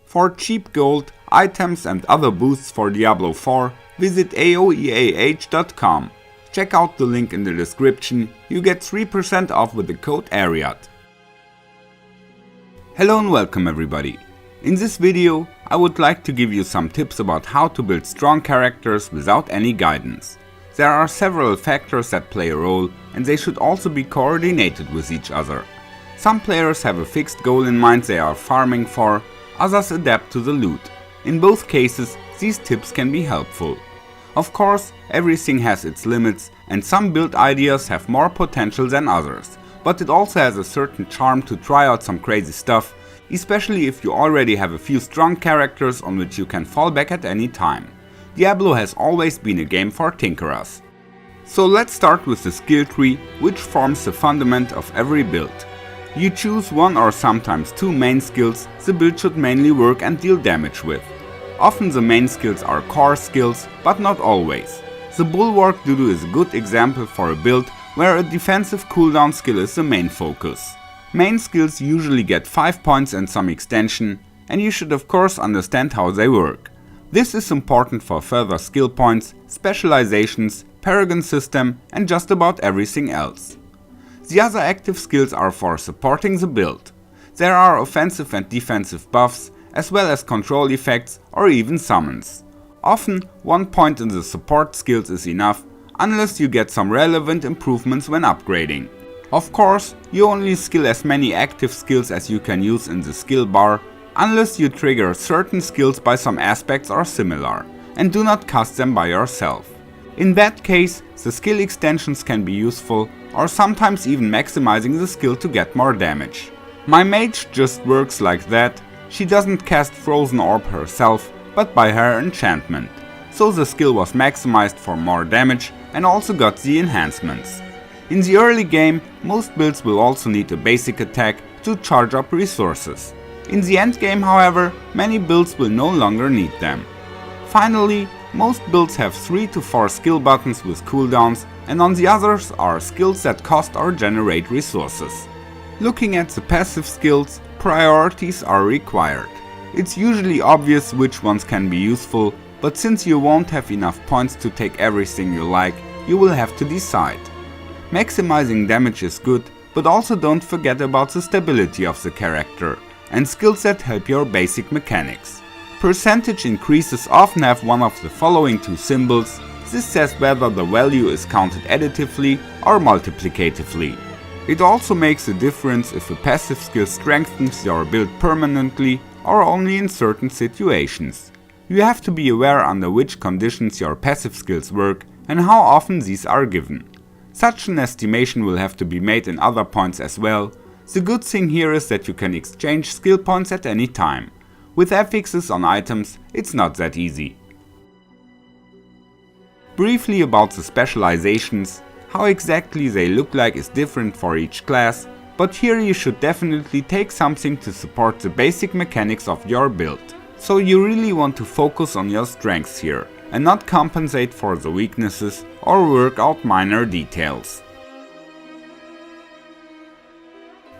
For cheap gold, items and other boosts for Diablo 4, visit aoeah.com. Check out the link in the description, you get 3% off with the code ARIAT. Hello and welcome everybody. In this video, I would like to give you some tips about how to build strong characters without any guidance. There are several factors that play a role, and they should also be coordinated with each other. Some players have a fixed goal in mind they are farming for, others adapt to the loot. In both cases, these tips can be helpful. Of course, everything has its limits, and some build ideas have more potential than others, but it also has a certain charm to try out some crazy stuff, especially if you already have a few strong characters on which you can fall back at any time. Diablo has always been a game for tinkerers. So let's start with the skill tree, which forms the fundament of every build. You choose one or sometimes two main skills the build should mainly work and deal damage with. Often the main skills are core skills, but not always. The Bulwark Dudu is a good example for a build where a defensive cooldown skill is the main focus. Main skills usually get 5 points and some extension, and you should of course understand how they work. This is important for further skill points, specializations, Paragon system and just about everything else. The other active skills are for supporting the build. There are offensive and defensive buffs, as well as control effects or even summons. Often 1 point in the support skills is enough, unless you get some relevant improvements when upgrading. Of course, you only skill as many active skills as you can use in the skill bar, unless you trigger certain skills by some aspects or similar, and do not cast them by yourself. In that case, the skill extensions can be useful, or sometimes even maximizing the skill to get more damage. My mage just works like that. She doesn't cast Frozen Orb herself, but by her enchantment. So the skill was maximized for more damage and also got the enhancements. In the early game, most builds will also need a basic attack to charge up resources. In the end game, however, many builds will no longer need them. Finally, most builds have 3 to 4 skill buttons with cooldowns, and on the others are skills that cost or generate resources. Looking at the passive skills, priorities are required. It's usually obvious which ones can be useful, but since you won't have enough points to take everything you like, you will have to decide. Maximizing damage is good, but also don't forget about the stability of the character and skills that help your basic mechanics. Percentage increases often have one of the following two symbols. This says whether the value is counted additively or multiplicatively. It also makes a difference if a passive skill strengthens your build permanently or only in certain situations. You have to be aware under which conditions your passive skills work and how often these are given. Such an estimation will have to be made in other points as well. The good thing here is that you can exchange skill points at any time. With affixes on items, it's not that easy. Briefly about the specializations, how exactly they look like is different for each class, but here you should definitely take something to support the basic mechanics of your build. So you really want to focus on your strengths here, and not compensate for the weaknesses or work out minor details.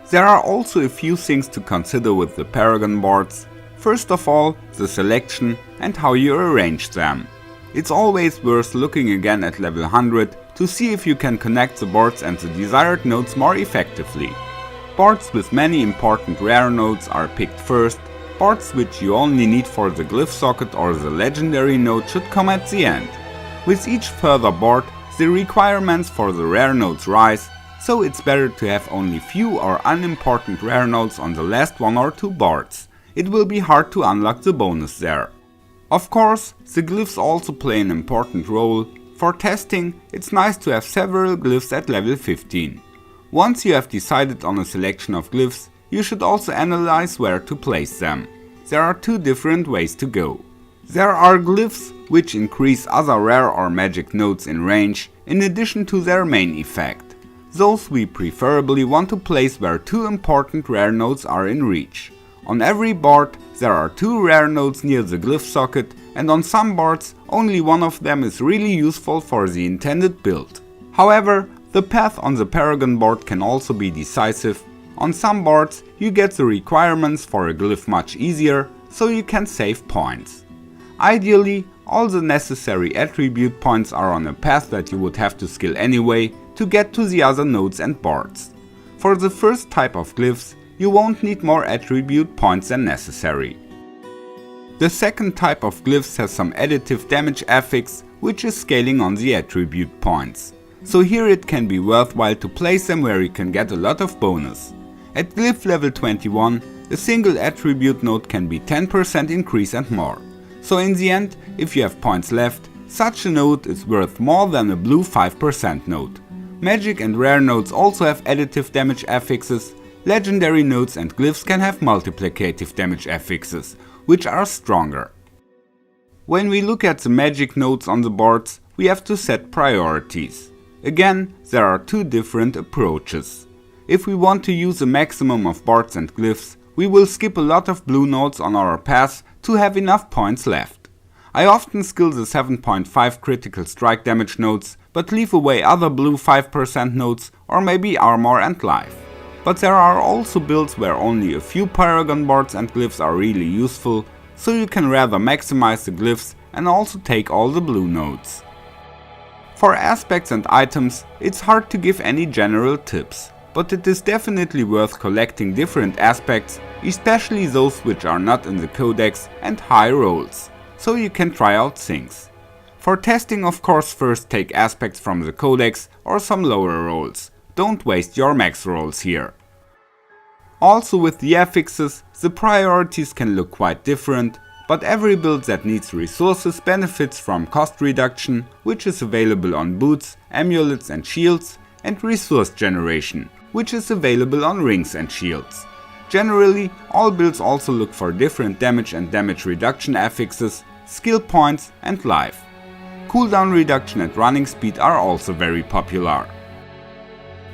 There are also a few things to consider with the Paragon boards. First of all, the selection and how you arrange them. It's always worth looking again at level 100 to see if you can connect the boards and the desired nodes more effectively. Boards with many important rare nodes are picked first. Boards which you only need for the glyph socket or the legendary node should come at the end. With each further board, the requirements for the rare nodes rise, so it's better to have only few or unimportant rare nodes on the last 1 or 2 boards. It will be hard to unlock the bonus there. Of course, the glyphs also play an important role. For testing, it's nice to have several glyphs at level 15. Once you have decided on a selection of glyphs, you should also analyze where to place them. There are 2 different ways to go. There are glyphs which increase other rare or magic nodes in range in addition to their main effect. Those we preferably want to place where 2 important rare nodes are in reach. On every board there are 2 rare nodes near the glyph socket, and on some boards only one of them is really useful for the intended build. However, the path on the Paragon board can also be decisive. On some boards you get the requirements for a glyph much easier, so you can save points. Ideally, all the necessary attribute points are on a path that you would have to skill anyway to get to the other nodes and boards. For the first type of glyphs, you won't need more attribute points than necessary. The second type of glyphs has some additive damage affix, which is scaling on the attribute points. So here it can be worthwhile to place them where you can get a lot of bonus. At glyph level 21, a single attribute node can be 10% increase and more. So in the end, if you have points left, such a node is worth more than a blue 5% node. Magic and rare nodes also have additive damage affixes. Legendary nodes and glyphs can have multiplicative damage affixes, which are stronger. When we look at the magic nodes on the boards, we have to set priorities. Again, there are two different approaches. If we want to use a maximum of boards and glyphs, we will skip a lot of blue nodes on our path to have enough points left. I often skill the 7.5 critical strike damage nodes, but leave away other blue 5% nodes or maybe armor and life. But there are also builds where only a few Paragon boards and glyphs are really useful, so you can rather maximize the glyphs and also take all the blue nodes. For aspects and items, it's hard to give any general tips, but it is definitely worth collecting different aspects, especially those which are not in the codex and high rolls, so you can try out things. For testing, of course, first take aspects from the codex or some lower rolls. Don't waste your max rolls here. Also with the affixes, the priorities can look quite different, but every build that needs resources benefits from cost reduction, which is available on boots, amulets and shields, and resource generation, which is available on rings and shields. Generally, all builds also look for different damage and damage reduction affixes, skill points and life. Cooldown reduction and running speed are also very popular.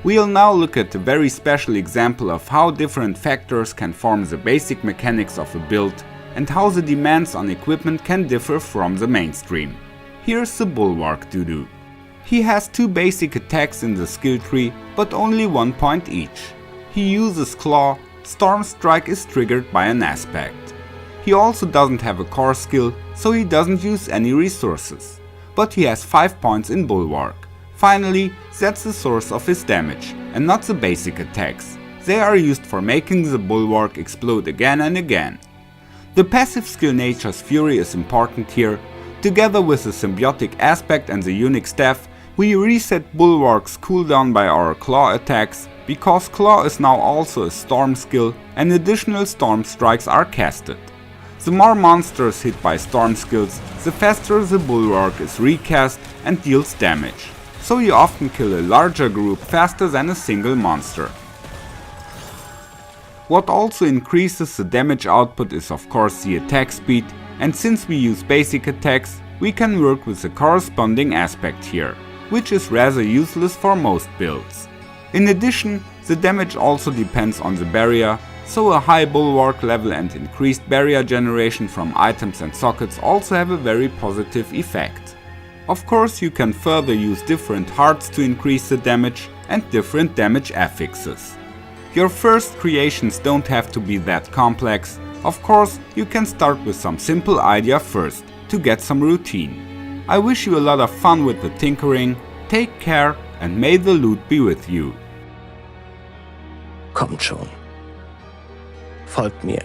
We'll now look at a very special example of how different factors can form the basic mechanics of a build and how the demands on equipment can differ from the mainstream. Here's the Bulwark Dudu. He has two basic attacks in the skill tree, but only 1 point each. He uses Claw, Storm Strike is triggered by an aspect. He also doesn't have a core skill, so he doesn't use any resources. But he has 5 points in Bulwark. Finally, that's the source of his damage, and not the basic attacks. They are used for making the Bulwark explode again and again. The passive skill Nature's Fury is important here. Together with the symbiotic aspect and the unique staff, we reset Bulwark's cooldown by our Claw attacks, because Claw is now also a storm skill and additional storm strikes are casted. The more monsters hit by storm skills, the faster the Bulwark is recast and deals damage. So you often kill a larger group faster than a single monster. What also increases the damage output is of course the attack speed, and since we use basic attacks, we can work with the corresponding aspect here, which is rather useless for most builds. In addition, the damage also depends on the barrier, so a high Bulwark level and increased barrier generation from items and sockets also have a very positive effect. Of course, you can further use different hearts to increase the damage and different damage affixes. Your first creations don't have to be that complex. Of course, you can start with some simple idea first, to get some routine. I wish you a lot of fun with the tinkering, take care and may the loot be with you. Kommt schon. Folgt mir.